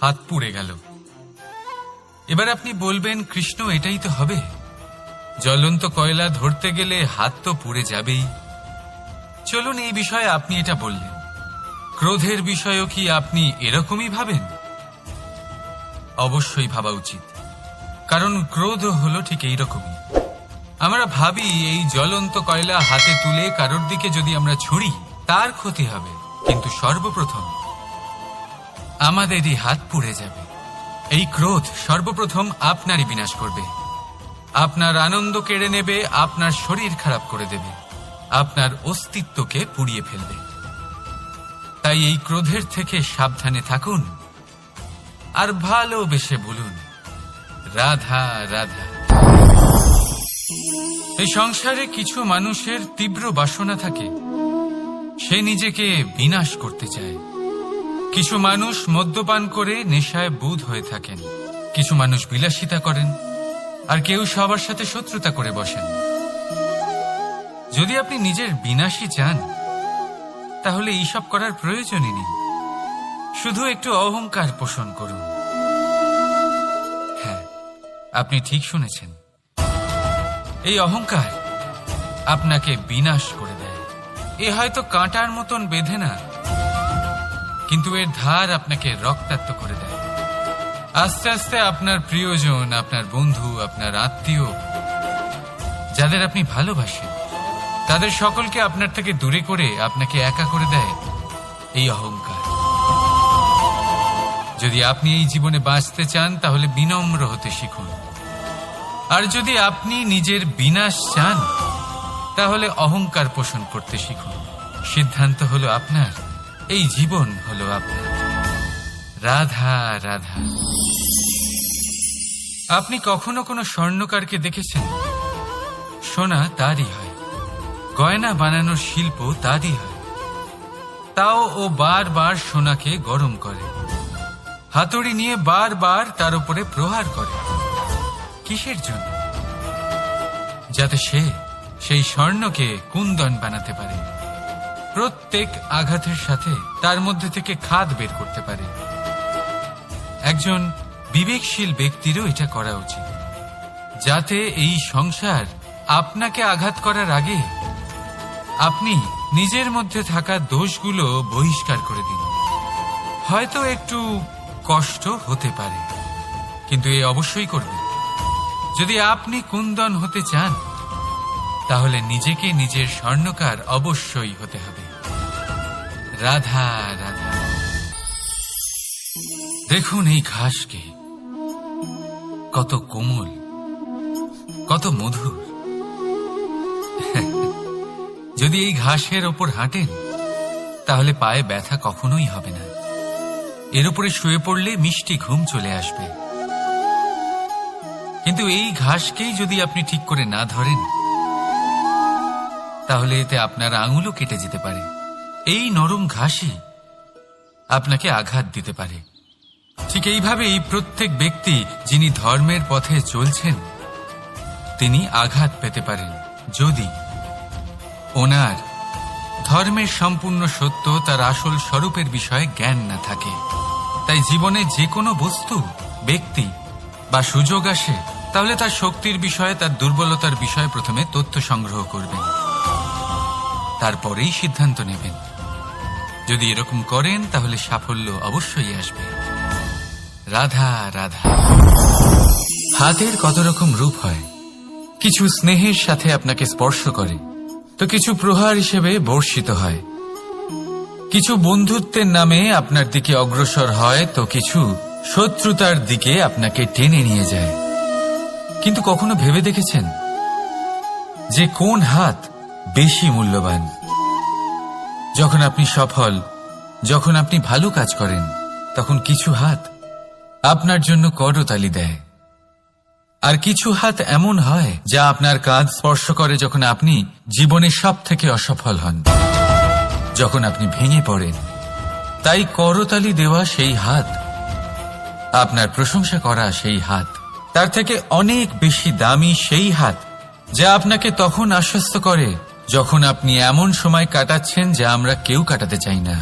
হাত পুড়ে গেল। এবার আপনি বলবেন, কৃষ্ণ, এটাই তো হবে, জ্বলন্ত কয়লা ধরতে গেলে হাত তো পুড়ে যাবেই। চলুন, এই বিষয়ে আপনি এটা বললেন, ক্রোধের বিষয়েও কি আপনি এরকমই ভাবেন? অবশ্যই ভাবা উচিত, কারণ ক্রোধ হলো ঠিক এইরকমই। আমরা ভাবি এই জ্বলন্ত কয়লা হাতে তুলে কারোর দিকে যদি আমরা ছুঁড়ি তার ক্ষতি হবে, কিন্তু সর্বপ্রথম আমাদেরই হাত পুড়ে যাবে। এই ক্রোধ সর্বপ্রথম আপনারই বিনাশ করবে, আপনার আনন্দ কেড়ে নেবে, আপনার শরীর খারাপ করে দেবে, আপনার অস্তিত্বকে পুড়িয়ে ফেলবে। তাই এই ক্রোধের থেকে সাবধানে থাকুন আর ভালোবেসে বলুন, রাধা রাধা। এই সংসারে কিছু মানুষের তীব্র বাসনা থাকে, সে নিজেকে বিনাশ করতে চায়। কিছু মানুষ মদ্যপান করে নেশায় বুঁদ হয়ে থাকেন, কিছু মানুষ বিলাসিতা করেন, আর কেউ সবার সাথে শত্রুতা করে বসেন। যদি আপনি নিজের বিনাশই চান, তাহলে এইসব করার প্রয়োজনই নেই, শুধু একটু অহংকার পোষণ করুন। হ্যাঁ, আপনি ঠিক শুনেছেন, এই অহংকার আপনাকে বিনাশ করে দেয়। এ হয়তো কাঁটার মতন বেঁধে না, কিন্তু এর ধার আপনাকে রক্তাক্ত করে দেয়। আস্তে আস্তে আপনার প্রিয়জন, আপনার বন্ধু, আপনার আত্মীয়, যাদের আপনি ভালোবাসেন, তাদের সকলকে আপনার থেকে দূরে করে আপনাকে একা করে দেয় এই অহংকার। যদি আপনি এই জীবনে বাঁচতে চান, তাহলে বিনম্র হতে শিখুন। আর যদি আপনি নিজের বিনাশ চান, তাহলে অহংকার পোষণ করতে শিখুন। সিদ্ধান্ত হলো আপনার, এই জীবন হলো আপনার। রাধা রাধা। আপনি কখনো কোনো স্বর্ণকারকে দেখেছেন? সোনা তারই হয়, গয়না বানানোর শিল্প তারই হয়। তাও ও বারবার সোনাকে গরম করে, হাতুড়ি নিয়ে বারবার তার উপরে প্রহার করে। কিসের জন্য? যাতে সে সেই স্বর্ণকে কুন্দন বানাতে পারে, প্রত্যেক আঘাতের সাথে তার মধ্যে থেকে খাদ বের করতে পারে। একজন বিবেকশীল ব্যক্তিরও এটা করা উচিত, যাতে এই সংসার আপনাকে আঘাত করার আগে আপনি নিজের মধ্যে থাকা দোষগুলো বহিষ্কার করে দিন। হয়তো একটু কষ্ট হতে পারে, কিন্তু এ অবশ্যই করবেন। যদি আপনি কুন্দন হতে চান, তাহলে নিজেকে নিজের স্বর্ণকার অবশ্যই হতে হবে। রাধা রাধা। দেখুন এই ঘাসকে, কত কোমল, কত মধুর। যদি এই ঘাসের ওপর হাঁটেন, তাহলে পায়ে ব্যথা কখনোই হবে না। এর উপরে শুয়ে পড়লে মিষ্টি ঘুম চলে আসবে। কিন্তু এই ঘাসকেই যদি আপনি ঠিক করে না ধরেন, তাহলে এতে আপনার আঙুলও কেটে যেতে পারে। এই নরম ঘাসই আপনাকে আঘাত দিতে পারে। ঠিক এইভাবেই প্রত্যেক ব্যক্তি যিনি ধর্মের পথে চলছেন, তিনি আঘাত পেতে পারেন, যদি ওনার ধর্মের সম্পূর্ণ সত্য, তার আসল স্বরূপের বিষয়ে জ্ঞান না থাকে। তাই জীবনে যে কোনো বস্তু, ব্যক্তি বা সুযোগ আসে, তাহলে তার শক্তির বিষয়ে, তার দুর্বলতার বিষয়ে প্রথমে তথ্য সংগ্রহ করবেন, তারপরেই সিদ্ধান্ত নেবেন। যদি এরকম করেন, তাহলে সাফল্য অবশ্যই আসবে। রাধা রাধা। হাতের কত রকম রূপ হয়। কিছু স্নেহের সাথে আপনাকে স্পর্শ করে, তো কিছু প্রহার হিসেবে বর্ষিত হয়। কিছু বন্ধুত্বের নামে আপনার দিকে অগ্রসর হয়, তো কিছু শত্রুতার দিকে আপনাকে টেনে নিয়ে যায়। কিন্তু কখনো ভেবে দেখেছেন যে কোন হাত বেশি মূল্যবান? যখন আপনি সফল, যখন আপনি ভালো কাজ করেন, তখন কিছু হাত আপনার জন্য করতালি দেয়, আর কিছু হাত এমন হয় যা আপনার কাঁধ স্পর্শ করে যখন আপনি জীবনে সব থেকে অসফল হন, যখন আপনি ভেঙে পড়েন। তাই করতালি দেওয়া সেই হাত, আপনার প্রশংসা করা সেই হাত, তার থেকে অনেক বেশি দামি সেই হাত যা আপনাকে তখন আশ্বস্ত করে যখন আপনি এমন সময় কাটাচ্ছেন যা আমরা কেউ কাটাতে চাই না।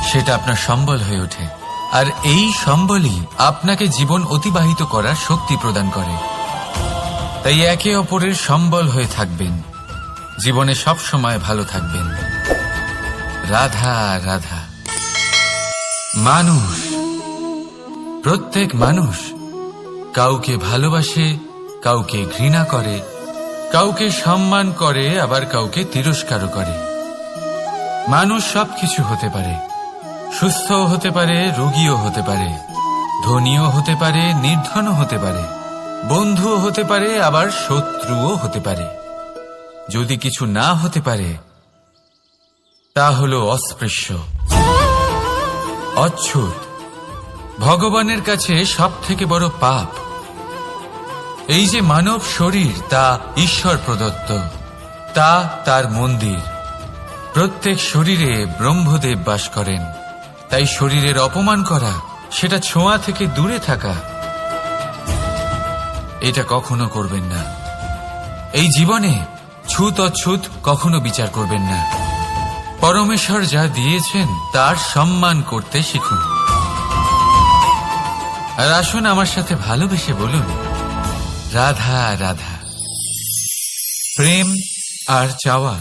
সেটা আপনার সম্বল হয়ে ওঠে, আর এই সম্বলই আপনাকে জীবন অতিবাহিত করার শক্তি প্রদান করে। তাই একে অপরের সম্বল হয়ে থাকবেন, জীবনে সব সময় ভালো থাকবেন। রাধা রাধা। মানুষ, প্রত্যেক মানুষ কাউকে ভালোবাসে, কাউকে ঘৃণা করে, কাউকে সম্মান করে, আবার কাউকে তিরস্কারও করে। মানুষ সবকিছু হতে পারে, সুস্থও হতে পারে, রোগীও হতে পারে, ধনীও হতে পারে, নির্ধনও হতে পারে, বন্ধুও হতে পারে, আবার শত্রুও হতে পারে। যদি কিছু না হতে পারে তা হলো অস্পৃশ্য, অচ্ছুত, ভগবানের কাছে সব থেকে বড় পাপ। এই যে মানব শরীর, তা ঈশ্বর প্রদত্ত, তা তার মন্দির। প্রত্যেক শরীরে ব্রহ্মদেব বাস করেন। তাই শরীরের অপমান করা, সেটা ছোঁয়া থেকে দূরে থাকা, এটা কখনো করবেন না। এই জীবনে ছুত অছুত কখনো বিচার করবেন না। পরমেশ্বর যা দিয়েছেন তার সম্মান করতে শিখুন। আর আসুন আমার সাথে ভালোবেসে বলুন, রাধা রাধা। প্রেম আর চাওয়া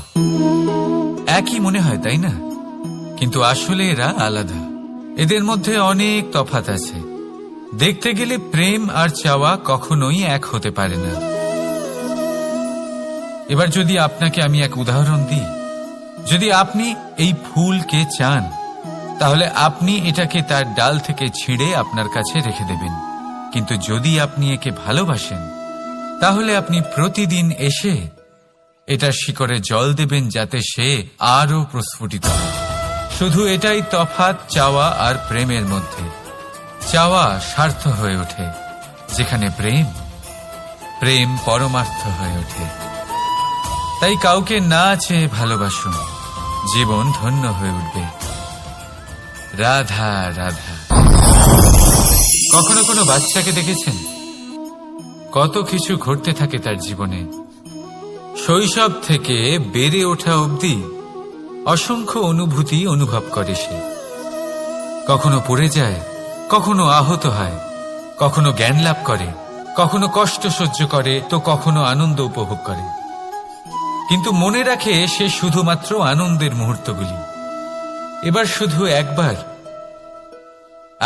একই মনে হয়, তাই না? কিন্তু আসলে এরা আলাদা। এদের মধ্যে অনেক তফাৎ আছে। দেখতে গেলে প্রেম আর চাওয়া কখনোই এক হতে পারে না। এবার যদি আপনাকে আমি এক উদাহরণ দিই, যদি আপনি এই ফুলকে চান, তাহলে আপনি এটাকে তার ডাল থেকে ছিঁড়ে আপনার কাছে রেখে দেবেন। কিন্তু যদি আপনি একে ভালোবাসেন, তাহলে আপনি প্রতিদিন এসে এটার শিকড়ে জল দেবেন, যাতে সে আরো প্রস্ফুটিত হয়। শুধু এটাই তফাৎ চাওয়া আর প্রেমের মধ্যে। চাওয়া স্বার্থ হয়ে ওঠে, যেখানে প্রেম, প্রেম পরমার্থ হয়ে ওঠে। তাই কাউকে না চেয়ে ভালোবাসুন, জীবন ধন্য হয়ে উঠবে। রাধা রাধা। কখনো কোনো বাচ্চাকে দেখেছেন? কত কিছু ঘটতে থাকে তার জীবনে। শৈশব থেকে বেড়ে ওঠা অবধি অসংখ্য অনুভূতি অনুভব করে সে। কখনো পড়ে যায়, কখনো আহত হয়, কখনো জ্ঞান লাভ করে, কখনো কষ্ট সহ্য করে, তো কখনো আনন্দ উপভোগ করে। কিন্তু মনে রাখে সে শুধুমাত্র আনন্দের মুহূর্তগুলি। এবার শুধু একবার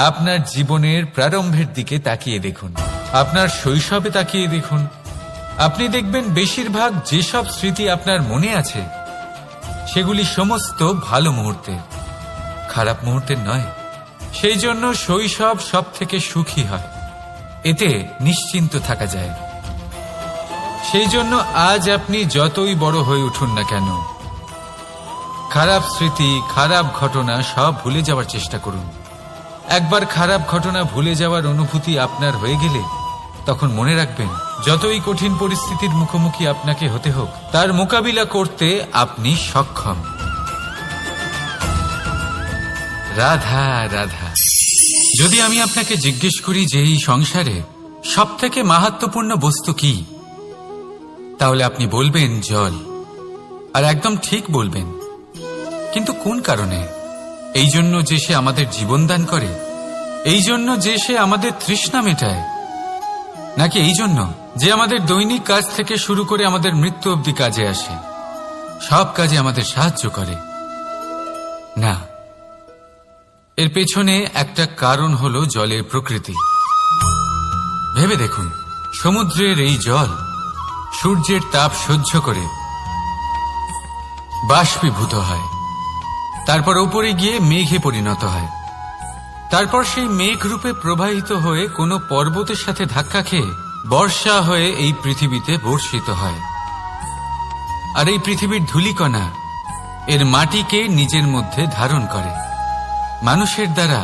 আপনার জীবনের প্রারম্ভের দিকে তাকিয়ে দেখুন, আপনার শৈশবে তাকিয়ে দেখুন। আপনি দেখবেন বেশিরভাগ যেসব স্মৃতি আপনার মনে আছে, সেগুলি সমস্ত ভালো মুহূর্তের, খারাপ মুহূর্তের নয়। সেই জন্য শৈশব সব থেকে সুখী হয়, এতে নিশ্চিন্ত থাকা যায়। সেই জন্য আজ আপনি যতই বড় হয়ে উঠুন না কেন, খারাপ স্মৃতি, খারাপ ঘটনা সব ভুলে যাওয়ার চেষ্টা করুন। একবার খারাপ ঘটনা ভুলে যাওয়ার অনুভূতি আপনার হয়ে গেলে, তখন মনে রাখবেন, যতই কঠিন পরিস্থিতির মুখোমুখি আপনাকে হতে হোক, তার মোকাবিলা করতে আপনি সক্ষম। রাধা রাধা। যদি আমি আপনাকে জিজ্ঞেস করি যে এই সংসারে সব থেকে মাহাত্ম্যপূর্ণ বস্তু কি, তাহলে আপনি বলবেন জল। আর একদম ঠিক বলবেন। কিন্তু কোন কারণে? এই জন্য যে সে আমাদের জীবন দান করে, এই জন্য যে সে আমাদের তৃষ্ণা মেটায়, নাকি এই জন্য যে আমাদের দৈনিক কাজ থেকে শুরু করে আমাদের মৃত্যু অবধি কাজে আসে, সব কাজে আমাদের সাহায্য করে? না, এর পেছনে একটা কারণ হলো জলের প্রকৃতি। ভেবে দেখুন, সমুদ্রের এই জল সূর্যের তাপ সহ্য করে বাষ্পীভূত হয়, তারপর উপরে গিয়ে মেঘে পরিণত হয়, তারপর সেই মেঘ রূপে প্রবাহিত হয়ে কোনো পর্বতের সাথে ধাক্কা খেয়ে বর্ষা হয়ে এই পৃথিবীতে বর্ষিত হয়। আর এই পৃথিবীর ধূলিকণা এর মাটিকে নিজের মধ্যে ধারণ করে। মানুষের দ্বারা,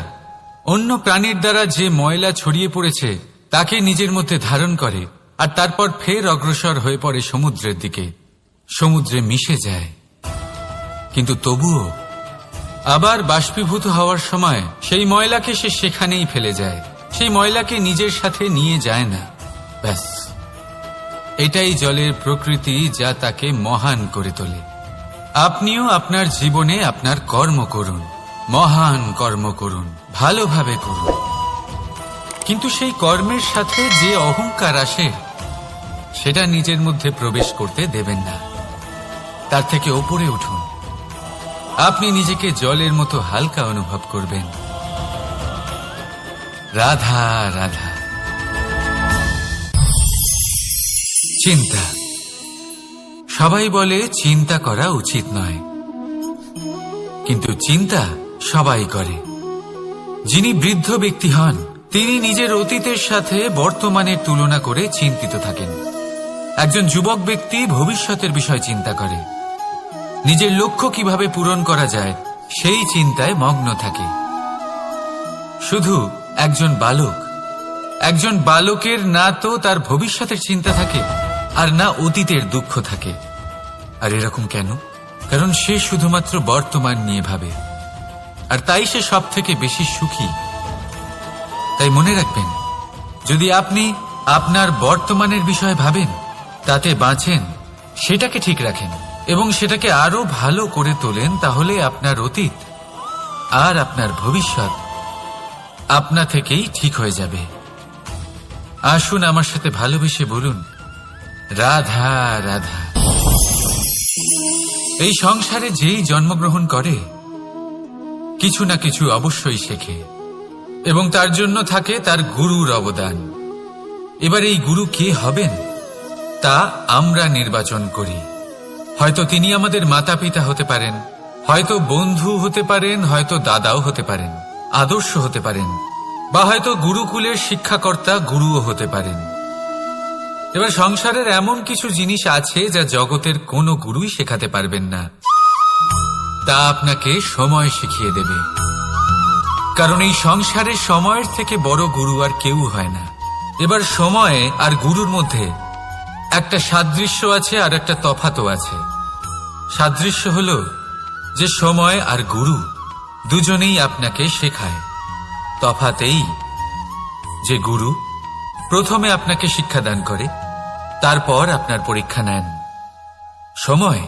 অন্য প্রাণীর দ্বারা যে ময়লা ছড়িয়ে পড়েছে তাকে নিজের মধ্যে ধারণ করে, আর তারপর ফের অগ্রসর হয়ে পড়ে সমুদ্রের দিকে, সমুদ্রে মিশে যায়। কিন্তু তবুও আবার বাষ্পীভূত হওয়ার সময় সেই ময়লাকে সে সেখানেই ফেলে যায়, সেই ময়লাকে নিজের সাথে নিয়ে যায় না। ব্যাস, এটাই জলের প্রকৃতি, যা তাকে মহান করে তোলে। আপনিও আপনার জীবনে আপনার কর্ম করুন, মহান কর্ম করুন, ভালোভাবে করুন, কিন্তু সেই কর্মের সাথে যে অহংকার আসে সেটা নিজের মধ্যে প্রবেশ করতে দেবেন না। তার থেকে ওপরে উঠুন। আপনি নিজেকে জলের মতো হালকা অনুভব করবেন। রাধা রাধা। চিন্তা। সবাই বলে চিন্তা করা উচিত নয়, কিন্তু চিন্তা সবাই করে। যিনি বৃদ্ধ ব্যক্তি হন তিনি নিজের অতীতের সাথে বর্তমানের তুলনা করে চিন্তিত থাকেন। একজন যুবক ব্যক্তি ভবিষ্যতের বিষয় চিন্তা করে, নিজের লক্ষ্য কিভাবে পূরণ করা যায় সেই চিন্তায় মগ্ন থাকে। শুধু একজন বালকের না তো তার ভবিষ্যতের চিন্তা থাকে আর না অতীতের দুঃখ থাকে। আর এরকম কেন? কারণ সে শুধুমাত্র বর্তমান নিয়ে ভাবে, আর তাই সে সব থেকে বেশি সুখী। তাই মনে রাখবেন, যদি আপনি আপনার বর্তমানের বিষয়ে ভাবেন, তাতে বাঁচেন, সেটাকে ঠিক রাখেন এবং সেটাকে আরো ভালো করে তোলেন, তাহলে আপনার অতীত আর আপনার ভবিষ্যৎ আপনা থেকেই ঠিক হয়ে যাবে। আসুন আমার সাথে ভালোবেসে বলুন, রাধা রাধা। এই সংসারে যেই জন্মগ্রহণ করে কিছু না কিছু অবশ্যই শেখে এবং তার জন্য থাকে তার গুরুর অবদান। এবার এই গুরু কে হবেন তা আমরা নির্বাচন করি। হয়তো তিনি আমাদের মাতা পিতা হতে পারেন, হয়তো বন্ধু হতে পারেন, হয়তো দাদাও হতে পারেন, আদর্শ হতে পারেন, বা হয়তো গুরুকুলের শিক্ষাকর্তা গুরুও হতে পারেন। এবার সংসারের এমন কিছু জিনিস আছে যা জগতের কোনো গুরুই শেখাতে পারবেন না, তা আপনাকে সময় শিখিয়ে দেবে। কারণ এই সংসারে সময়ের থেকে বড় গুরু আর কেউ হয় না। এবার সময় আর গুরুর মধ্যে একটা সাদৃশ্য আছে আর একটা তফাতও আছে। সাদৃশ্য হলো যে সময় আর গুরু দুজনেই আপনাকে শেখায়। তফাৎ এই যে গুরু প্রথমে আপনাকে শিক্ষাদান করে, তারপর আপনার পরীক্ষা নেন। সময়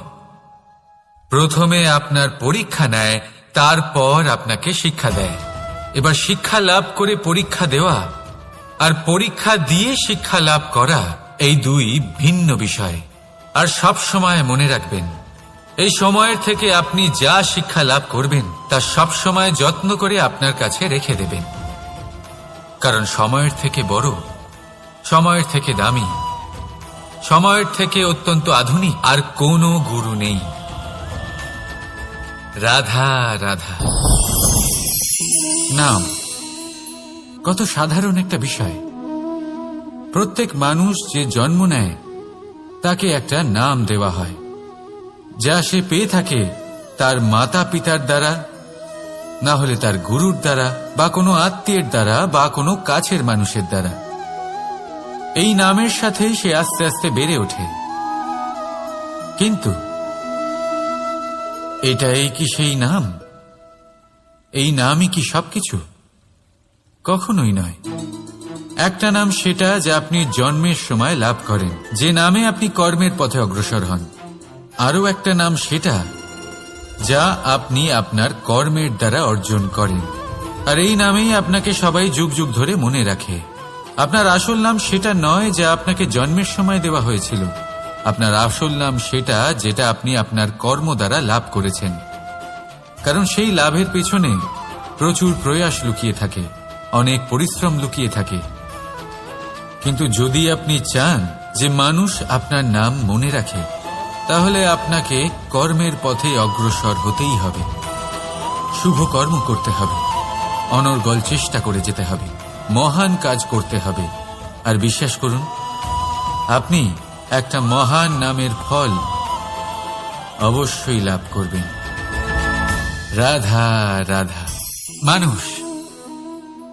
প্রথমে আপনার পরীক্ষা নেয়, তারপর আপনাকে শিক্ষা দেয়। এবার শিক্ষা লাভ করে পরীক্ষা দেওয়া আর পরীক্ষা দিয়ে শিক্ষা লাভ করা এই দুই ভিন্ন বিষয়। আর সব সময় মনে রাখবেন, এই সময়ের থেকে আপনি যা শিক্ষা লাভ করবেন তা সব সময় যত্ন করে আপনার কাছে রেখে দেবেন। কারণ সময়ের থেকে বড়, সময়ের থেকে দামি, সময়ের থেকে অত্যন্ত আধুনিক আর কোনো গুরু নেই। রাধা রাধা। নাম কত সাধারণ একটা বিষয়। প্রত্যেক মানুষ যে জন্ম নেয় তাকে একটা নাম দেওয়া হয়, যা সে পেয়ে থাকে তার মাতা পিতার দ্বারা, না হলে তার গুরুর দ্বারা, বা কোনো আত্মীয়ের দ্বারা, বা কোনো কাছের মানুষের দ্বারা। এই নামের সাথেই সে আস্তে আস্তে বেড়ে ওঠে। কিন্তু এটাই কি সেই নাম? এই নামই কি সবকিছু? কখনোই নয়। একটা নাম সেটা যা আপনি জন্মের সময় লাভ করেন, যে নামে আপনি কর্মের পথে অগ্রসর হন। আরও একটা নাম সেটা যা আপনি আপনার কর্মের দ্বারা অর্জন করেন, আর এই নামেই আপনাকে সবাই যুগ যুগ ধরে মনে রাখে। আপনার আসল নাম সেটা নয় যা আপনাকে জন্মের সময় দেওয়া হয়েছিল। আপনার আসল নাম সেটা যেটা আপনি আপনার কর্ম দ্বারা লাভ করেছেন। কারণ সেই লাভের পেছনে প্রচুর প্রয়াস লুকিয়ে থাকে, অনেক পরিশ্রম লুকিয়ে থাকে। কিন্তু যদি আপনি চান যে মানুষ আপনার নাম মনে রাখে, তাহলে আপনাকে কর্মের পথে অগ্রসর হতেই হবে। শুভ কর্ম করতে হবে, অনর্গল চেষ্টা করে যেতে হবে, মহান কাজ করতে হবে। আর বিশ্বাস করুন, আপনি একটা মহান নামের ফল অবশ্যই লাভ করবেন। রাধা রাধা।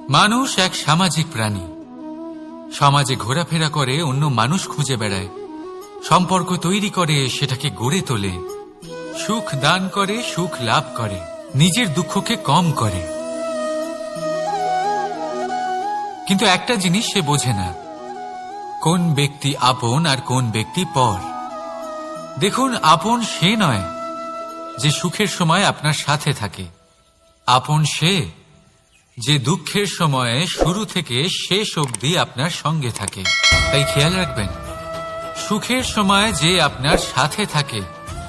মানুষ এক সামাজিক প্রাণী। সমাজে ঘোরাফেরা করে, অন্য মানুষ খুঁজে বেড়ায়, সম্পর্ক তৈরি করে, সেটাকে গড়ে তোলে, সুখ দান করে, সুখ লাভ করে, নিজের দুঃখকে কম করে। কিন্তু একটা জিনিস সে বোঝে না, কোন ব্যক্তি আপন আর কোন ব্যক্তি পর। দেখুন, আপন সে নয় যে সুখের সময় আপনার সাথে থাকে। আপন সে যে দুঃখের সময়ে শুরু থেকে শেষ অবধি আপনার সঙ্গে থাকে। তাই খেয়াল রাখবেন, সুখের সময় যে আপনার সাথে থাকে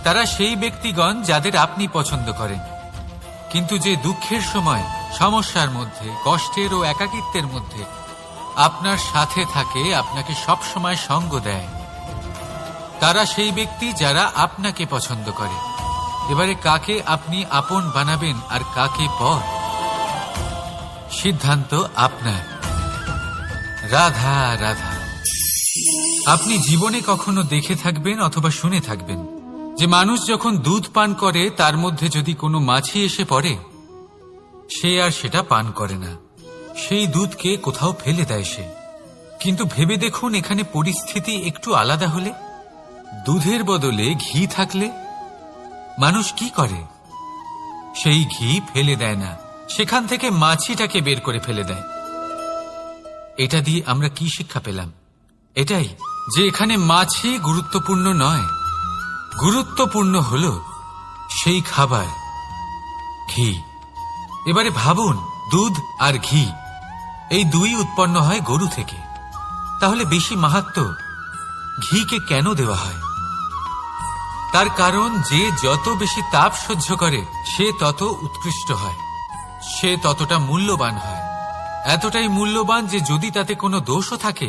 তারা সেই ব্যক্তিগণ যাদের আপনি পছন্দ করেন, কিন্তু যে দুঃখের সময়, সমস্যার মধ্যে, কষ্টের ও একাকিত্বের মধ্যে আপনার সাথে থাকে, আপনাকে সব সময় সঙ্গ দেয়, তারা সেই ব্যক্তি যারা আপনাকে পছন্দ করে। এবারে কাকে আপনি আপন বানাবেন আর কাকে পর, সিদ্ধান্ত আপনার। রাধা রাধা। আপনি জীবনে কখনো দেখে থাকবেন অথবা শুনে থাকবেন যে মানুষ যখন দুধ পান করে তার মধ্যে যদি কোনো মাছি এসে পড়ে, সে আর সেটা পান করে না, সেই দুধকে কোথাও ফেলে দেয় সে। কিন্তু ভেবে দেখুন, এখানে পরিস্থিতি একটু আলাদা হলে, দুধের বদলে ঘি থাকলে মানুষ কি করে? সেই ঘি ফেলে দেয় না, সেখান থেকে মাছিটাকে বের করে ফেলে দেয়। এটা দিয়ে আমরা কি শিক্ষা পেলাম? এটাই যে এখানে মাছি গুরুত্বপূর্ণ নয়, গুরুত্বপূর্ণ হলো সেই খাবার, ঘি। এবারে ভাবুন, দুধ আর ঘি এই দুই উৎপন্ন হয় গরু থেকে, তাহলে বেশি মাহাত্ম্য ঘিকে কেন দেওয়া হয়? তার কারণ, যে যত বেশি তাপ সহ্য করে সে তত উৎকৃষ্ট হয়, সে ততটা মূল্যবান হয়। এতটাই মূল্যবান যে যদি তাতে কোনো দোষও থাকে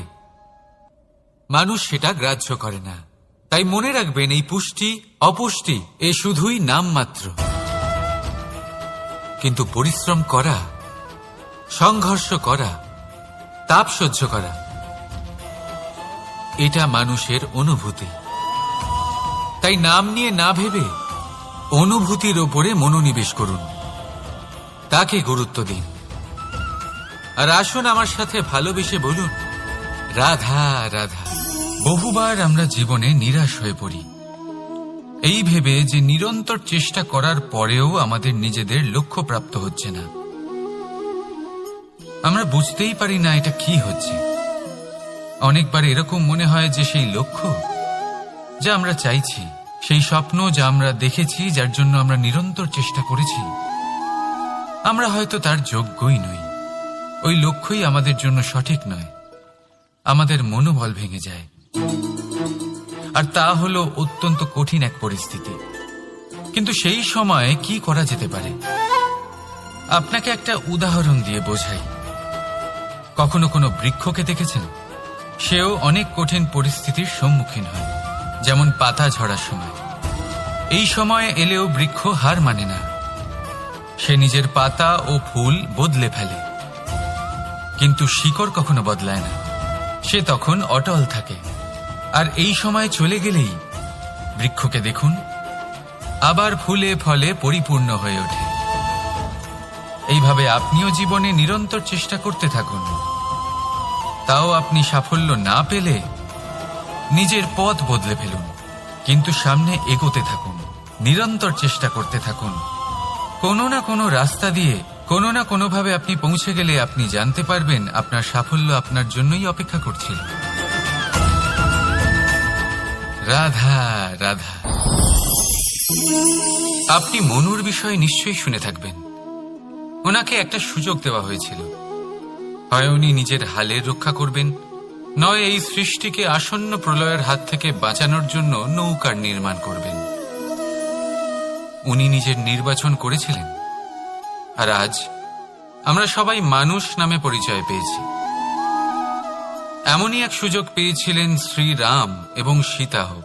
মানুষ সেটা গ্রাহ্য করে না। তাই মনে রাখবেন, এই পুষ্টি অপুষ্টি এ শুধুই নামমাত্র, কিন্তু পরিশ্রম করা, সংঘর্ষ করা, তাপ সহ্য করা, এটা মানুষের অনুভূতি। তাই নাম নিয়ে না ভেবে অনুভূতির ওপরে মনোনিবেশ করুন, তাকে গুরুত্ব দিন। আর আসুন আমার সাথে ভালোবেসে বলুন, রাধা রাধা। বহুবার আমরা জীবনে নিরাশ হয়ে পড়ি, এই ভেবে যে নিরন্তর চেষ্টা করার পরেও আমাদের নিজেদের লক্ষ্য প্রাপ্ত হচ্ছে না। আমরা বুঝতেই পারি না এটা কি হচ্ছে। অনেকবার এরকম মনে হয় যে সেই লক্ষ্য যা আমরা চাইছি, সেই স্বপ্ন যা আমরা দেখেছি, যার জন্য আমরা নিরন্তর চেষ্টা করেছি, আমরা হয়তো তার যোগ্যই নই। ওই লক্ষ্যই আমাদের জন্য সঠিক নয়। আমাদের মনোবল ভেঙে যায়, আর তা হলো অত্যন্ত কঠিন এক পরিস্থিতি। কিন্তু সেই সময়ে কি করা যেতে পারে? আপনাকে একটা উদাহরণ দিয়ে বোঝাই। কখনো কোনো বৃক্ষকে দেখেছেন? সেও অনেক কঠিন পরিস্থিতির সম্মুখীন হয়, যেমন পাতা ঝরার সময়। এই সময় এলেও বৃক্ষ হার মানে না, সে নিজের পাতা ও ফুল বদলে ফেলে, কিন্তু শিকড় কখনো বদলায় না, সে তখন অটল থাকে। আর এই সময় চলে গেলেই বৃক্ষকে দেখুন, আবার ফুলে ফলে পরিপূর্ণ হয়ে ওঠে। এইভাবে আপনিও জীবনে নিরন্তর চেষ্টা করতে থাকুন। তাও আপনি সাফল্য না পেলে নিজের পথ বদলে ফেলুন, কিন্তু সামনে এগোতে থাকুন, নিরন্তর চেষ্টা করতে থাকুন। কোনো না কোনো রাস্তা দিয়ে, কোনো না কোনোভাবে আপনি পৌঁছে গেলে আপনি জানতে পারবেন আপনার সাফল্য আপনার জন্যই অপেক্ষা করছিল। রাধা রাধা। আপনি মনুর বিষয়ে নিশ্চয়ই শুনে থাকবেন। ওনাকে একটা সুযোগ দেওয়া হয়েছিল, হয় উনি নিজের হালের রক্ষা করবেন, নয় এই সৃষ্টিকে আসন্ন প্রলয়ের হাত থেকে বাঁচানোর জন্য নৌকার নির্মাণ করবেন। উনি নিজের নির্বাচন করেছিলেন, আর আজ আমরা সবাই মানুষ নামে পরিচয় পেয়েছি। এমনই এক সুযোগ পেয়েছিলেন শ্রীরাম এবং সীতাও।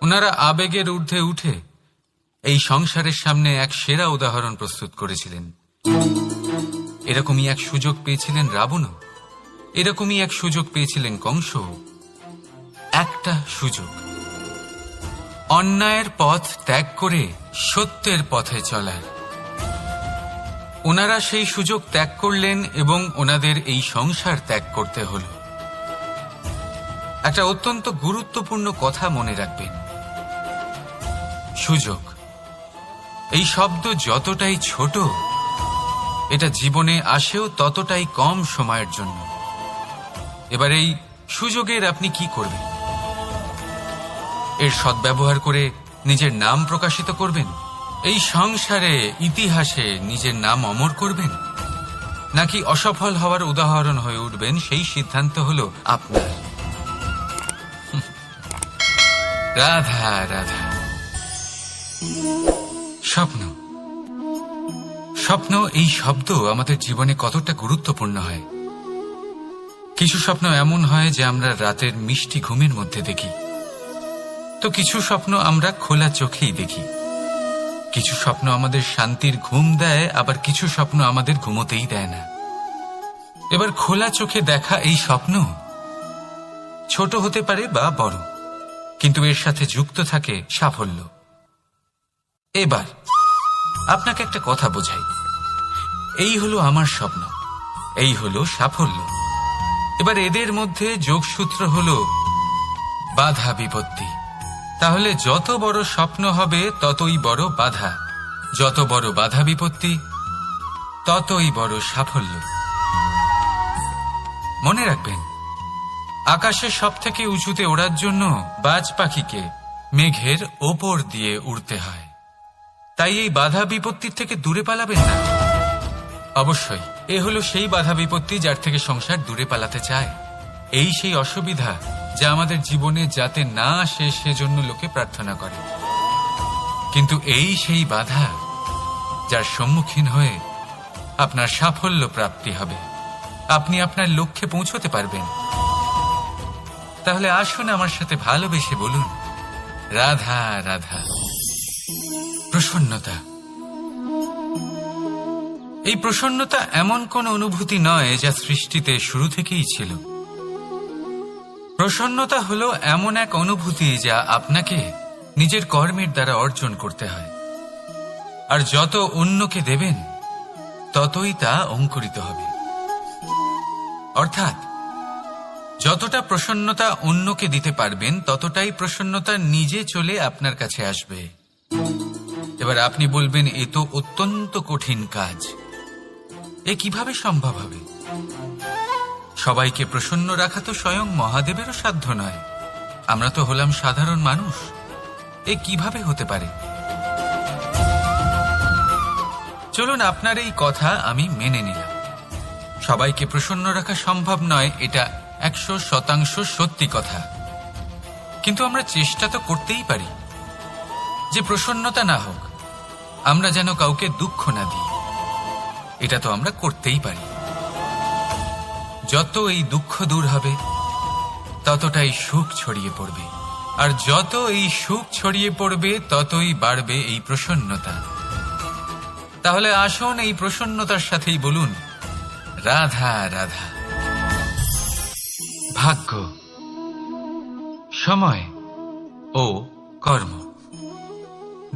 ওনারা আবেগের ঊর্ধ্বে উঠে এই সংসারের সামনে এক সেরা উদাহরণ প্রস্তুত করেছিলেন। এরকমই এক সুযোগ পেয়েছিলেন রাবণও, এরকমই এক সুযোগ পেয়েছিলেন কংস। একটা সুযোগ, অন্যায়ের পথ ত্যাগ করে সত্যের পথে চলার। ওনারা সেই সুযোগ ত্যাগ করলেন এবং ওনাদের এই সংসার ত্যাগ করতে হল। একটা অত্যন্ত গুরুত্বপূর্ণ কথা মনে রাখবেন, সুযোগ এই শব্দ যতটাই ছোট, এটা জীবনে আসেও ততটাই কম সময়ের জন্য। এবার এই সুযোগের আপনি কি করবেন? এর সদ্ব্যবহার করে নিজের নাম প্রকাশিত করবেন, এই সংসারে ইতিহাসে নিজের নাম অমর করবেন, নাকি অসফল হওয়ার উদাহরণ হয়ে উঠবেন, সেই সিদ্ধান্ত হলো আপনার। রাধা রাধা। স্বপ্ন, স্বপ্ন এই শব্দ আমাদের জীবনে কতটা গুরুত্বপূর্ণ হয়। কিছু স্বপ্ন এমন হয় যে আমরা রাতের মিষ্টি ঘুমের মধ্যে দেখি, তো কিছু স্বপ্ন আমরা খোলা চোখেই দেখি। কিছু স্বপ্ন আমাদের শান্তির ঘুম দেয়, আবার কিছু স্বপ্ন আমাদের ঘুমোতেই দেয় না। এবার খোলা চোখে দেখা এই স্বপ্ন ছোট হতে পারে বা বড়, কিন্তু এর সাথে যুক্ত থাকে সাফল্য। এবার আপনাকে একটা কথা বোঝাই, এই হলো আমার স্বপ্ন, এই হলো সাফল্য। এবার এদের মধ্যে যোগসূত্র হলো বাধা বিপত্তি। তাহলে যত বড় স্বপ্ন হবে ততই বড় বাধা, যত বড় বাধা বিপত্তি ততই বড় সাফল্য। মনে রাখবেন, আকাশে সব থেকে উঁচুতে ওড়ার জন্য বাজ পাখিকে মেঘের ওপর দিয়ে উড়তে হয়। তাই এই বাধা বিপত্তির থেকে দূরে পালাবেন না। অবশ্যই এ হলো সেই বাধা বিপত্তি যার থেকে সংসার দূরে পালাতে চায়। এই সেই অসুবিধা যা আমাদের জীবনে যাতে না আসে সেজন্য লোকে প্রার্থনা করে। কিন্তু এই সেই বাধা যার সম্মুখীন হয়ে আপনার সাফল্য প্রাপ্তি হবে, আপনি আপনার লক্ষ্যে পৌঁছতে পারবেন। তাহলে আসুন আমার সাথে ভালোবেসে বলুন রাধা রাধা। প্রসন্নতা, এই প্রসন্নতা এমন কোন অনুভূতি নয় যা সৃষ্টিতে শুরু থেকেই ছিল। প্রসন্নতা হলো এমন এক অনুভূতি যা আপনাকে নিজের কর্মের দ্বারা অর্জন করতে হয়, আর যত অন্যকে দেবেন ততই তা অঙ্কুরিত হবে। অর্থাৎ যতটা প্রসন্নতা অন্যকে দিতে পারবেন ততটাই প্রসন্নতা নিজে চলে আপনার কাছে আসবে। এবার আপনি বলবেন, এ তো অত্যন্ত কঠিন কাজ, এ কিভাবে সম্ভব হবে? সবাইকে প্রসন্ন রাখা তো স্বয়ং মহাদেবেরও সাধ্য নয়। আমরা তো হলাম সাধারণ মানুষ, এ কিভাবে হতে পারে? চলুন আপনার এই কথা আমি মেনে নিলাম। সবাইকে প্রসন্ন রাখা সম্ভব নয়, এটা 100% সত্যি কথা। কিন্তু আমরা চেষ্টা তো করতেই পারি যে প্রসন্নতা না হোক, আমরা যেন কাউকে দুঃখ না দিই। এটা তো আমরা করতেই পারি। যত এই দুঃখ দূর হবে ততটাই সুখ ছড়িয়ে পড়বে, আর যত এই সুখ ছড়িয়ে পড়বে ততই বাড়বে এই প্রসন্নতা। তাহলে আসুন এই প্রসন্নতার সাথেই বলুন রাধা রাধা। ভাগ্য, সময় ও কর্ম।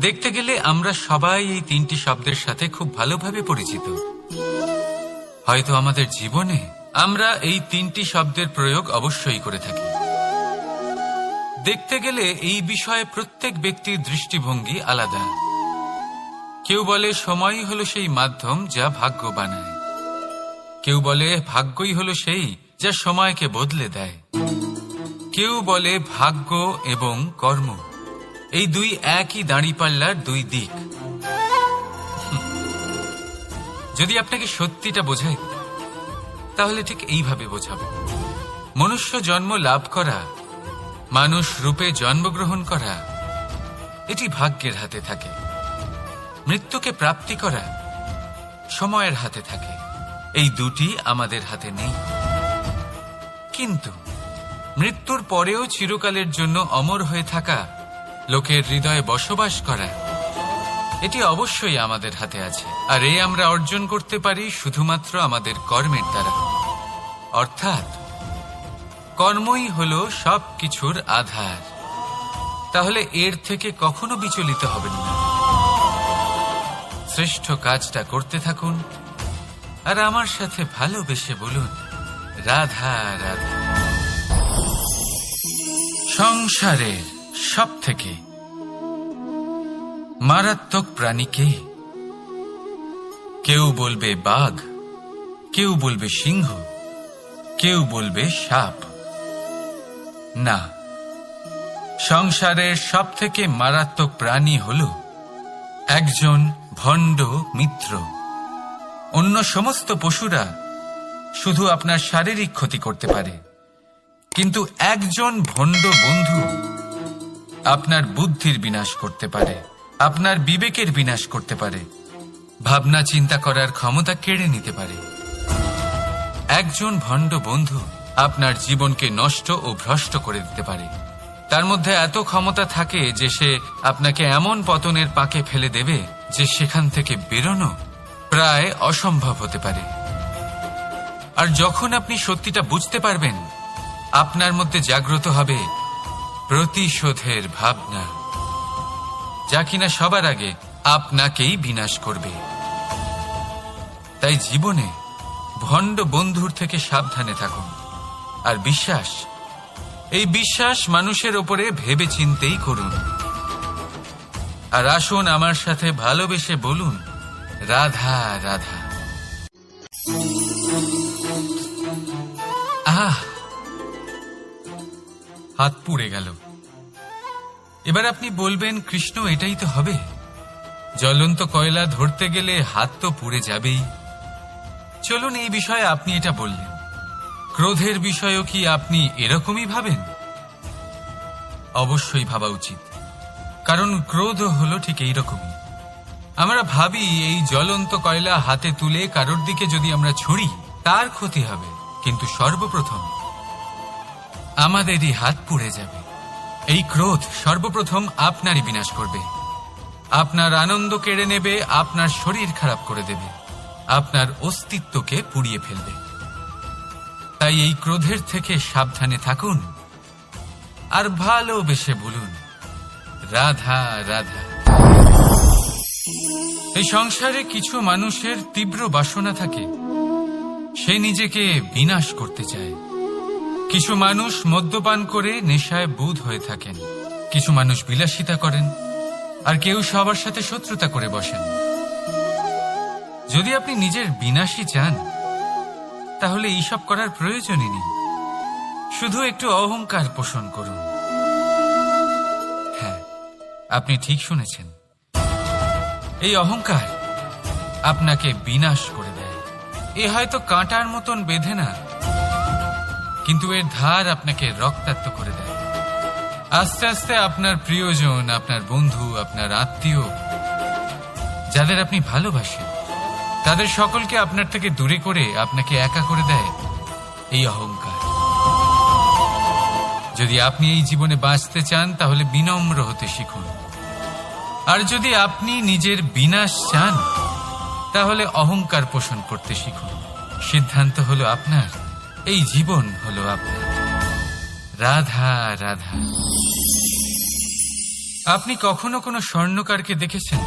দেখতে গেলে আমরা সবাই এই তিনটি শব্দের সাথে খুব ভালোভাবে পরিচিত। হয়তো আমাদের জীবনে আমরা এই তিনটি শব্দের প্রয়োগ অবশ্যই করে থাকি। দেখতে গেলে এই বিষয়ে প্রত্যেক ব্যক্তির দৃষ্টিভঙ্গি আলাদা। কেউ বলে সময়ই হলো সেই মাধ্যম যা ভাগ্য বানায়, কেউ বলে ভাগ্যই হলো সেই যা সময়কে বদলে দেয়, কেউ বলে ভাগ্য এবং কর্ম এই দুই একই দাঁড়িপাল্লার দুই দিক। যদি আপনাকে সত্যিটা বোঝায় তাহলে ঠিক এইভাবে বোঝাবো। মনুষ্য জন্ম লাভ করা, মানুষ রূপে জন্মগ্রহণ করা, এটি ভাগ্যের হাতে থাকে। মৃত্যুকে প্রাপ্তি করা সময়ের হাতে থাকে। এই দুটি আমাদের হাতে নেই। কিন্তু মৃত্যুর পরেও চিরকালের জন্য অমর হয়ে থাকা, লোকের হৃদয়ে বসবাস করা, এটি অবশ্যই আমাদের হাতে আছে। আর এই আমরা অর্জন করতে পারি শুধুমাত্র আমাদের কর্মের দ্বারা। অর্থাৎ কর্মই হলো সব কিছুর আধার। তাহলে এর থেকে কখনো বিচলিত হবেন না। শ্রেষ্ঠ কাজটা করতে থাকুন আর আমার সাথে ভালোবেসে বলুন রাধা রাধা। সংসারের সব থেকে মারাত্মক প্রাণী কে? কেউ বলবে বাঘ, কেউ বলবে সিংহ, কেউ বলবে সাপ। না, সংসারের সব থেকে মারাত্মক প্রাণী হল একজন ভণ্ড মিত্র। অন্য সমস্ত পশুরা শুধু আপনার শারীরিক ক্ষতি করতে পারে, কিন্তু একজন ভণ্ড বন্ধু আপনার বুদ্ধির বিনাশ করতে পারে, আপনার বিবেকের বিনাশ করতে পারে, ভাবনা চিন্তা করার ক্ষমতা কেড়ে নিতে পারে। একজন ভণ্ড বন্ধু আপনার জীবনকে নষ্ট ও ভ্রষ্ট করে দিতে পারে। তার মধ্যে এত ক্ষমতা থাকে যে সে আপনাকে এমন পতনের পাকে ফেলে দেবে যে সেখান থেকে বেরোনো প্রায় অসম্ভব হতে পারে। আর যখন আপনি সত্যিটা বুঝতে পারবেন, আপনার মধ্যে জাগ্রত হবে প্রতিশোধের ভাবনা, যা কিনা সবার আগে আপনাকেই বিনাশ করবে। তাই জীবনে ভণ্ড বন্ধুর থেকে সাবধানে থাকুন। আর বিশ্বাস, এই বিশ্বাস মানুষের ওপরে ভেবে চিন্তেই করুন। আর আসুন আমার সাথে ভালোবেসে বলুন, রাধা রাধা। হাত পুড়ে গেল। এবার আপনি বলবেন, কৃষ্ণ এটাই তো হবে, জ্বলন্ত কয়লা ধরতে গেলে হাত তো পুড়ে যাবেই। চলুন এই বিষয়ে আপনি এটা বললেন, ক্রোধের বিষয়েও কি আপনি এরকমই ভাবেন? অবশ্যই ভাবা উচিত, কারণ ক্রোধ হলো ঠিক এইরকমই। আমরা ভাবি এই জ্বলন্ত কয়লা হাতে তুলে কারোর দিকে যদি আমরা ছুঁড়ি তার ক্ষতি হবে, কিন্তু সর্বপ্রথম আমাদেরই হাত পুড়ে যাবে। এই ক্রোধ সর্বপ্রথম আপনারই বিনাশ করবে, আপনার আনন্দ কেড়ে নেবে, আপনার শরীর খারাপ করে দেবে, আপনার অস্তিত্বকে পুড়িয়ে ফেলবে। তাই এই ক্রোধের থেকে সাবধানে থাকুন আর ভালোবেসে বলুন, রাধা রাধা। এই সংসারে কিছু মানুষের তীব্র বাসনা থাকে, সে নিজেকে বিনাশ করতে চায়। কিছু মানুষ মদ্যপান করে নেশায় বুঁদ হয়ে থাকেন, কিছু মানুষ বিলাসিতা করেন, আর কেউ সবার সাথে শত্রুতা করে বসেন। যদি আপনি নিজের বিনাশই চান, তাহলে এইসব করার প্রয়োজনই নেই। শুধু একটু অহংকার পোষণ করুন। হ্যাঁ, আপনি ঠিক শুনেছেন, এই অহংকার আপনাকে বিনাশ করে দেয়। এ হয়তো কাঁটার মতন বেঁধে না, কিন্তু এর ধার আপনাকে রক্তাক্ত করে দেয়। আস্তে আস্তে আপনার প্রিয়জন, আপনার বন্ধু, আপনার আত্মীয়, যাদের আপনি ভালোবাসেন, তাদের সকলকে আপনার থেকে দূরে করে আপনাকে একা করে দেয় এই অহংকার। যদি আপনি এই জীবনে বাঁচতে চান, তাহলে বিনম্র হতে শিখুন। আর যদি আপনি নিজের বিনাশ চান, তাহলে অহংকার পোষণ করতে শিখুন। সিদ্ধান্ত হলো আপনার, এই জীবন হলো আপনার। রাধা রাধা। আপনি কখনো কোনো স্বর্ণকারকে দেখেছেন?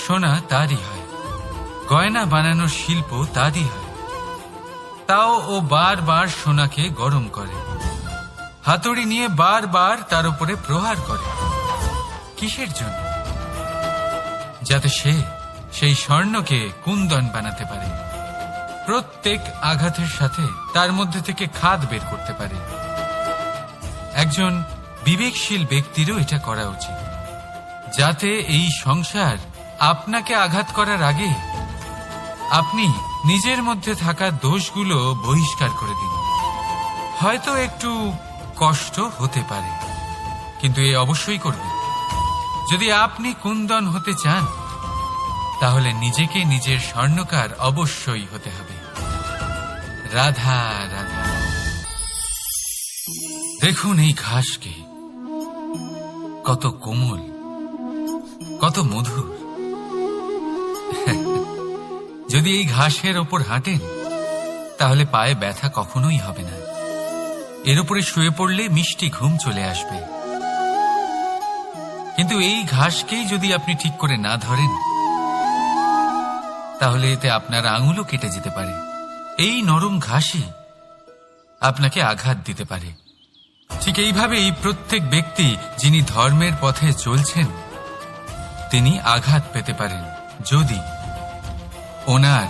সোনা তারই হয়, গয়না বানানোর শিল্প তারই হয়। তাও ও বারবার সোনাকে গরম করে, হাতুড়ি নিয়ে বারবার তার উপরে প্রহার করে। কিসের জন্য? যাতে সে সেই স্বর্ণকে কুন্দন বানাতে পারে, প্রত্যেক আঘাতের সাথে তার মধ্যে থেকে খাদ বের করতে পারে। একজন বিবেকশীল ব্যক্তিরও এটা করা উচিত, যাতে এই সংসার আপনাকে আঘাত করার আগে আপনি নিজের মধ্যে থাকা দোষগুলো বহিষ্কার করে দিন। হয়তো একটু কষ্ট হতে পারে, কিন্তু এ অবশ্যই করবেন। যদি আপনি কুন্দন হতে চান, তাহলে নিজেকে নিজের স্বর্ণকার অবশ্যই হতে হবে। রাধা রাধা। দেখুন এই ঘাসকে, কত কোমল, কত মধুর। যদি এই ঘাসের ওপর হাঁটেন, তাহলে পায়ে ব্যথা কখনোই হবে না। এর উপরে শুয়ে পড়লে মিষ্টি ঘুম চলে আসবে। কিন্তু এই ঘাসকেই যদি আপনি ঠিক করে না ধরেন, তাহলে এতে আপনার আঙুলও কেটে যেতে পারে। এই নরম ঘাসই আপনাকে আঘাত দিতে পারে। ঠিক এইভাবেই প্রত্যেক ব্যক্তি যিনি ধর্মের পথে চলছেন, তিনি আঘাত পেতে পারেন যদি ওনার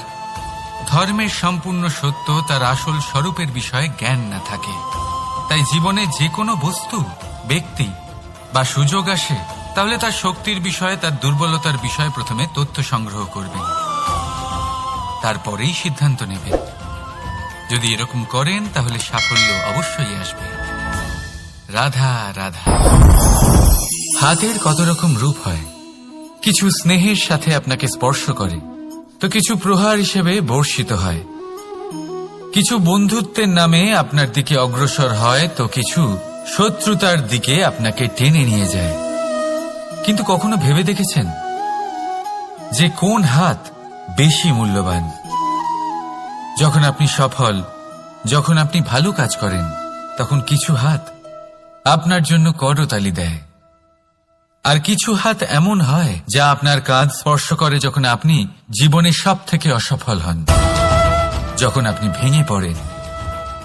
ধর্মের সম্পূর্ণ সত্য, তার আসল স্বরূপের বিষয়ে জ্ঞান না থাকে। তাই জীবনে যে কোনো বস্তু, ব্যক্তি বা সুযোগ আসে, তাহলে তার শক্তির বিষয়ে, তার দুর্বলতার বিষয়ে প্রথমে তথ্য সংগ্রহ করবেন। তারপরেই সিদ্ধান্ত নেবেন। যদি এরকম করেন তাহলে সাফল্য অবশ্যই আসবে। রাধা রাধা। হাতের কত রকম রূপ হয়। কিছু স্নেহের সাথে আপনাকে স্পর্শ করে, তো কিছু প্রহার হিসেবে বর্ষিত হয়। কিছু বন্ধুত্বের নামে আপনার দিকে অগ্রসর হয়, তো কিছু শত্রুতার দিকে আপনাকে টেনে নিয়ে যায়। কিন্তু কখনো ভেবে দেখেছেন যে কোন হাত বেশি মূল্যবান? যখন আপনি সফল, যখন আপনি ভালো কাজ করেন, তখন কিছু হাত আপনার জন্য করতালি দেয়, আর কিছু হাত এমন হয় যা আপনার কাঁধ স্পর্শ করে যখন আপনি জীবনে সব থেকে অসফল হন, যখন আপনি ভেঙে পড়েন।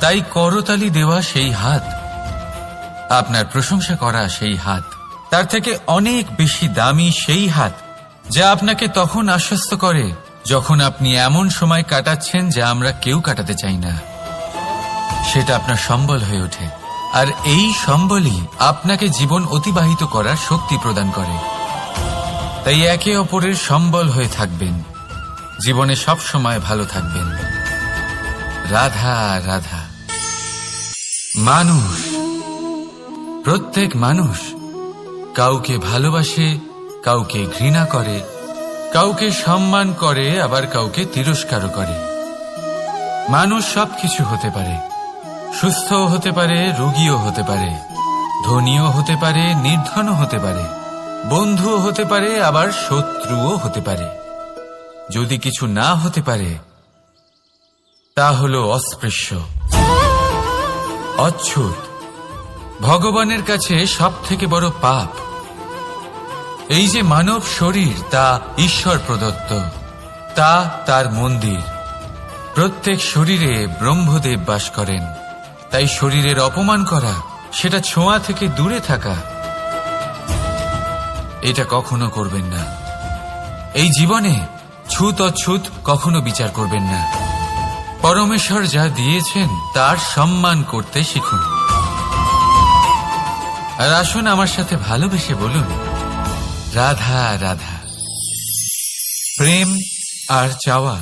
তাই করতালি দেওয়া সেই হাত, আপনার প্রশংসা করা সেই হাত, তার থেকে অনেক বেশি দামি সেই হাত যা আপনাকে তখন আশ্বস্ত করে যখন আপনি এমন সময় কাটাচ্ছেন যা আমরা কেউ কাটাতে চাই না। সেটা আপনার সম্বল হয়ে ওঠে, আর এই সম্বলই আপনাকে জীবন অতিবাহিত করার শক্তি প্রদান করে। তাই একে অপরের সম্বল হয়ে থাকবেন, জীবনে সব সময় ভালো থাকবেন। রাধা রাধা। মানুষ, প্রত্যেক মানুষ কাউকে ভালোবাসে, কাউকে ঘৃণা করে, কাউকে সম্মান করে, আবার কাউকে তিরস্কারও করে। মানুষ সবকিছু হতে পারে, সুস্থও হতে পারে, রোগীও হতে পারে, ধনীও হতে পারে, নির্ধনও হতে পারে, বন্ধুও হতে পারে, আবার শত্রুও হতে পারে। যদি কিছু না হতে পারে তা হলো অস্পৃশ্য, অচ্ছুত, ভগবানের কাছে সব থেকে বড় পাপ। এই যে মানব শরীর, তা ঈশ্বর প্রদত্ত, তা তার মন্দির। প্রত্যেক শরীরে ব্রহ্মদেব বাস করেন, তাই শরীরের অপমান করা, সেটা ছোঁয়া থেকে দূরে থাকা, এটা কখনো করবেন না। এই জীবনে ছুত অছুত কখনো বিচার করবেন না। পরমেশ্বর যা দিয়েছেন তার সম্মান করতে শিখুন। আর আসুন আমার সাথে ভালোবেসে বলুন, রাধা রাধা। প্রেম আর চাওয়া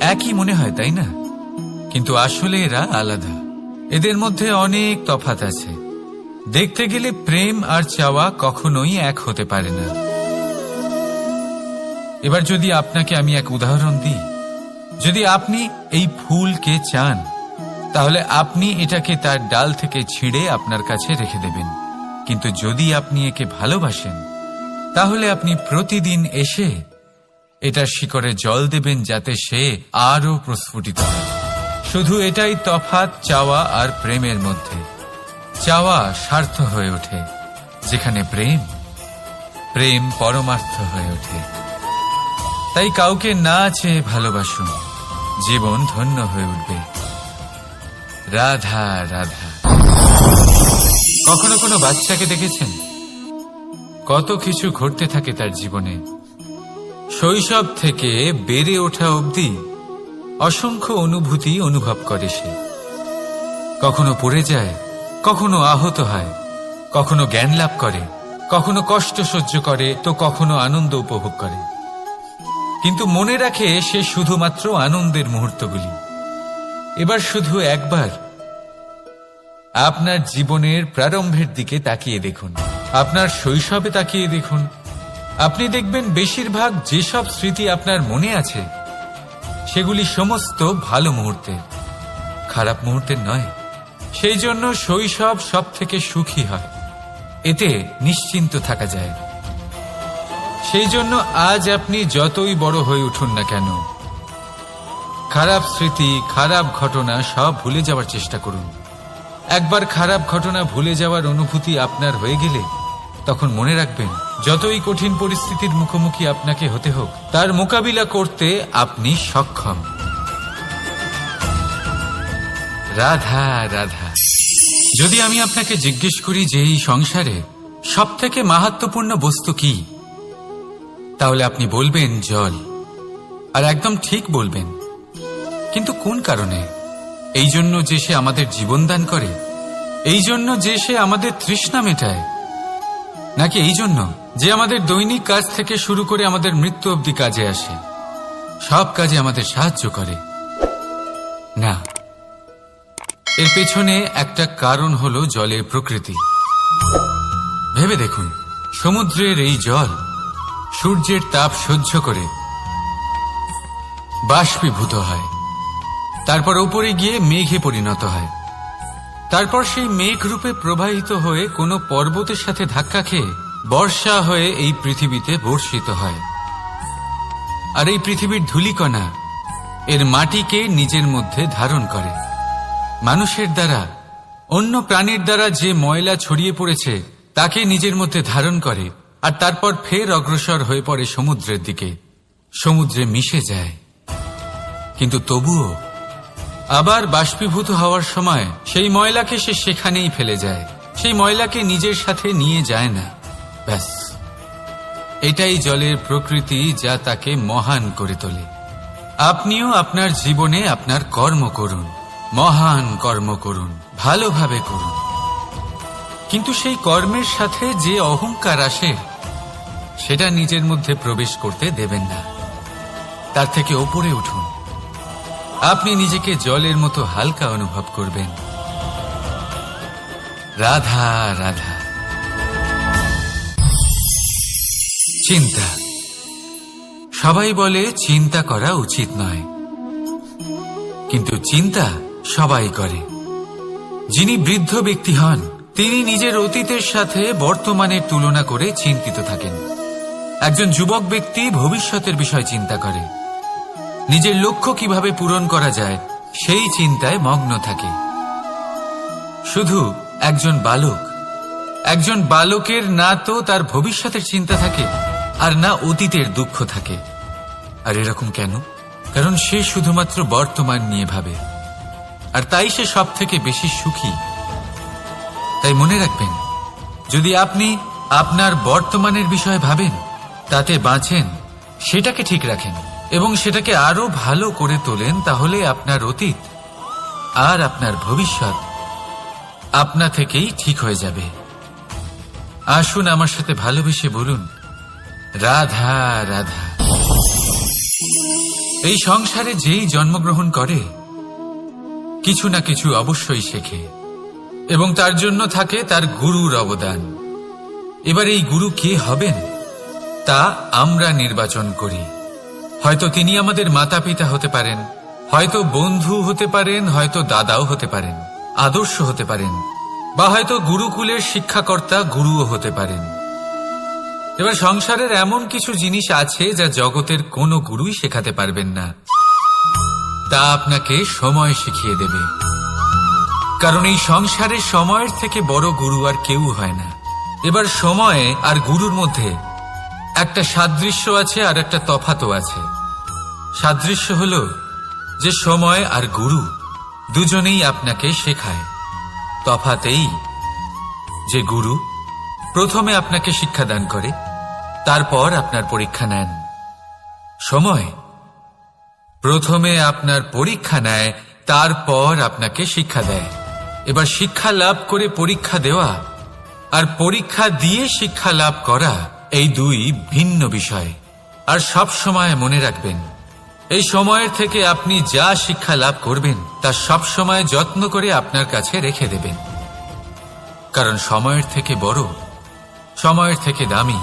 একই মনে হয়, তাই না? কিন্তু আসলে এরা আলাদা। এদের মধ্যে অনেক তফাৎ আছে। দেখতে গেলে প্রেম আর চাওয়া কখনোই এক হতে পারে না। এবার যদি আপনাকে আমি এক উদাহরণ দিই, যদি আপনি এই ফুলকে চান, তাহলে আপনি এটাকে তার ডাল থেকে ছিঁড়ে আপনার কাছে রেখে দেবেন। কিন্তু যদি আপনি একে ভালোবাসেন, তাহলে আপনি প্রতিদিন এসে এটার শিকড়ে জল দেবেন, যাতে সে আরো প্রস্ফুটিত হয়। শুধু এটাই তফাৎ চাওয়া আর প্রেমের মধ্যে। চাওয়া স্বার্থ হয়ে ওঠে, যেখানে প্রেম, প্রেম পরমার্থ হয়ে ওঠে। তাই কাউকে না চেয়ে ভালোবাসুন, জীবন ধন্য হয়ে উঠবে। রাধা রাধা। কখনো কোনো বাচ্চাকে দেখেছেন? কত কিছু ঘটতে থাকে তার জীবনে। শৈশব থেকে বেড়ে ওঠা অবধি অসংখ্য অনুভূতি অনুভব করে সে। কখনো পড়ে যায়, কখনো আহত হয়, কখনো জ্ঞান লাভ করে, কখনো কষ্ট সহ্য করে, তো কখনো আনন্দ উপভোগ করে। কিন্তু মনে রাখে সে শুধুমাত্র আনন্দের মুহূর্তগুলি। এবার শুধু একবার আপনার জীবনের প্রারম্ভের দিকে তাকিয়ে দেখুন, আপনার শৈশবে তাকিয়ে দেখুন। আপনি দেখবেন বেশিরভাগ যেসব স্মৃতি আপনার মনে আছে, সেগুলি সমস্ত ভালো মুহূর্তের, খারাপ মুহূর্তের নয়। সেই জন্য শৈশব সব থেকে সুখী হয়, এতে নিশ্চিন্ত থাকা যায়। সেই জন্য আজ আপনি যতই বড় হয়ে উঠুন না কেন, খারাপ স্মৃতি, খারাপ ঘটনা সব ভুলে যাওয়ার চেষ্টা করুন। একবার খারাপ ঘটনা ভুলে যাওয়ার অনুভূতি আপনার হয়ে গেলে, তখন মনে রাখবেন, যতই কঠিন পরিস্থিতির মুখোমুখি আপনাকে হতে হোক, তার মোকাবিলা করতে আপনি সক্ষম। রাধা রাধা। যদি আমি আপনাকে জিজ্ঞেস করি যে এই সংসারে সব থেকে মাহাত্ম্যপূর্ণ বস্তু কি, তাহলে আপনি বলবেন জল। আর একদম ঠিক বলবেন। কিন্তু কোন কারণে? এই জন্য যে সে আমাদের জীবন দান করে? এই জন্য যে সে আমাদের তৃষ্ণা মেটায়? নাকি এই জন্য যে আমাদের দৈনিক কাজ থেকে শুরু করে আমাদের মৃত্যু অবধি কাজে আসে? সব কাজে আমাদের সাহায্য করে না, এর পেছনে একটা কারণ হলো জলের প্রকৃতি। ভেবে দেখুন, সমুদ্রের এই জল সূর্যের তাপ সহ্য করে বাষ্পীভূত হয়, তারপর উপরে গিয়ে মেঘে পরিণত হয়, তারপর সেই মেঘ রূপে প্রবাহিত হয়ে কোনো পর্বতের সাথে ধাক্কা খেয়ে বর্ষা হয়ে এই পৃথিবীতে বর্ষিত হয়। আর এই পৃথিবীর ধূলিকণা এর মাটিকে নিজের মধ্যে ধারণ করে। মানুষের দ্বারা, অন্য প্রাণীর দ্বারা যে ময়লা ছড়িয়ে পড়েছে তাকে নিজের মধ্যে ধারণ করে, আর তারপর ফের অগ্রসর হয়ে পড়ে সমুদ্রের দিকে, সমুদ্রে মিশে যায়। কিন্তু তবুও আবার বাষ্পীভূত হওয়ার সময় সেই ময়লাকে সে সেখানেই ফেলে যায়, সেই ময়লাকে নিজের সাথে নিয়ে যায় না। ব্যাস, এটাই জলের প্রকৃতি, যা তাকে মহান করে তোলে। আপনিও আপনার জীবনে আপনার কর্ম করুন, মহান কর্ম করুন, ভালোভাবে করুন, কিন্তু সেই কর্মের সাথে যে অহংকার আসে সেটা নিজের মধ্যে প্রবেশ করতে দেবেন না। তার থেকে ওপরে উঠুন, আপনি নিজেকে জলের মতো হালকা অনুভব করবেন। রাধা রাধা। চিন্তা। সবাই বলে চিন্তা করা উচিত নয়, কিন্তু চিন্তা সবাই করে। যিনি বৃদ্ধ ব্যক্তি হন তিনি নিজের অতীতের সাথে বর্তমানের তুলনা করে চিন্তিত থাকেন। একজন যুবক ব্যক্তি ভবিষ্যতের বিষয় চিন্তা করে, নিজের লক্ষ্য কিভাবে পূরণ করা যায় সেই চিন্তায় মগ্ন থাকে। শুধু একজন বালকের না তো তার ভবিষ্যতের চিন্তা থাকে আর না অতীতের দুঃখ থাকে। আর এরকম কেন? কারণ সে শুধুমাত্র বর্তমান নিয়ে ভাবে, আর তাই সে সব থেকে বেশি সুখী। তাই মনে রাখবেন, যদি আপনি আপনার বর্তমানের বিষয়ে ভাবেন, তাতে বাঁচেন, সেটাকে ঠিক রাখেন এবং সেটাকে আরো ভালো করে তোলেন, তাহলে আপনার অতীত আর আপনার ভবিষ্যৎ আপনা থেকেই ঠিক হয়ে যাবে। আসুন আমার সাথে ভালোবেসে বলুন, রাধা রাধা। এই সংসারে যেই জন্মগ্রহণ করে কিছু না কিছু অবশ্যই শেখে, এবং তার জন্য থাকে তার গুরুর অবদান। এবার এই গুরু কে হবেন তা আমরা নির্বাচন করি। হয়তো তিনি আমাদের মাতা পিতা হতে পারেন, হয়তো বন্ধু হতে পারেন, হয়তো দাদাও হতে পারেন, আদর্শ হতে পারেন, বা হয়তো গুরুকুলের শিক্ষাকর্তা গুরুও হতে পারেন। এবার সংসারের এমন কিছু জিনিস আছে যা জগতের কোনো গুরুই শেখাতে পারবেন না, তা আপনাকে সময় শিখিয়ে দেবে। কারণ এই সংসারে সময়ের থেকে বড় গুরু আর কেউ হয় না। এবার সময় আর গুরুর মধ্যে একটা সাদৃশ্য আছে আর একটা তফাতও আছে। সাদৃশ্য হলো যে সময় আর গুরু দুজনেই আপনাকে শেখায়। তফাৎ এই যে গুরু প্রথমে আপনাকে শিক্ষাদান করে, তারপর আপনার পরীক্ষা নেন। সময় প্রথমে আপনার পরীক্ষা নেয়, তারপর আপনাকে শিক্ষা দেয়। এবার শিক্ষা লাভ করে পরীক্ষা দেওয়া আর পরীক্ষা দিয়ে শিক্ষা লাভ করা এই দুই ভিন্ন বিষয়। আর সব সময় মনে রাখবেন, এই সময়ের থেকে আপনি যা শিক্ষা লাভ করবেন তা সব সময় যত্ন করে আপনার কাছে রেখে দেবেন। কারণ সময়ের থেকে বড়, সময়ের থেকে দামি,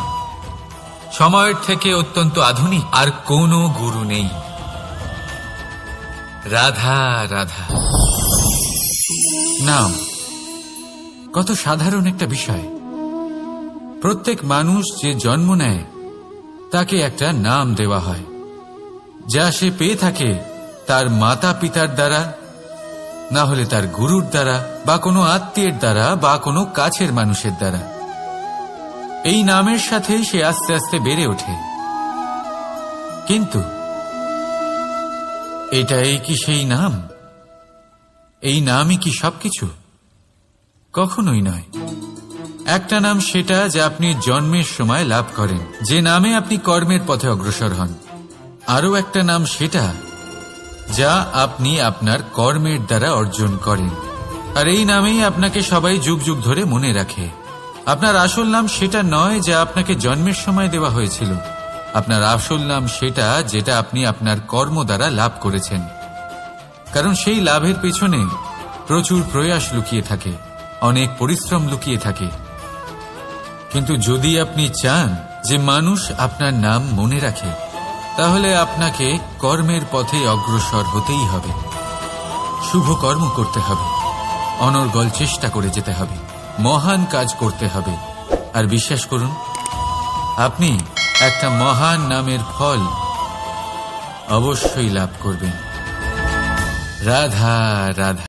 সময়ের থেকে অত্যন্ত আধুনিক আর কোনো গুরু নেই। রাধা রাধা। নাম কত সাধারণ একটা বিষয়। প্রত্যেক মানুষ যে জন্ম নেয় তাকে একটা নাম দেওয়া হয়, যা সে পেয়ে থাকে তার মাতা পিতার দ্বারা, না হলে তার গুরুর দ্বারা, বা কোনো আত্মীয়ের দ্বারা, বা কোনো কাছের মানুষের দ্বারা। এই নামের সাথেই সে আস্তে আস্তে বেড়ে ওঠে। কিন্তু এটাই কি সেই নাম? এই নামই কি সবকিছু? কখনোই নয়। একটা নাম সেটা যা আপনি জন্মের সময় লাভ করেন, যে নামে আপনি কর্মের পথে অগ্রসর হন। আরও একটা নাম সেটা যা আপনি আপনার কর্মের দ্বারা অর্জন করেন, আর এই নামেই আপনাকে সবাই যুগ যুগ ধরে মনে রাখে। আপনার আসল নাম সেটা নয় যা আপনাকে জন্মের সময় দেওয়া হয়েছিল, আপনার আসল নাম সেটা যেটা আপনি আপনার কর্ম দ্বারা লাভ করেছেন, কারণ সেই লাভের পেছনে প্রচুর প্রয়াস লুকিয়ে থাকে, অনেক পরিশ্রম লুকিয়ে থাকে। কিন্তু যদি আপনি চান যে মানুষ আপনার নাম মনে রাখে, তাহলে আপনাকে কর্মের পথে অগ্রসর হতেই হবে, শুভ কর্ম করতে হবে, অনর্গল চেষ্টা করে যেতে হবে, মহান কাজ করতে হবে। আর বিশ্বাস করুন, আপনি একটা মহান নামের ফল অবশ্যই লাভ করবেন। রাধা রাধা।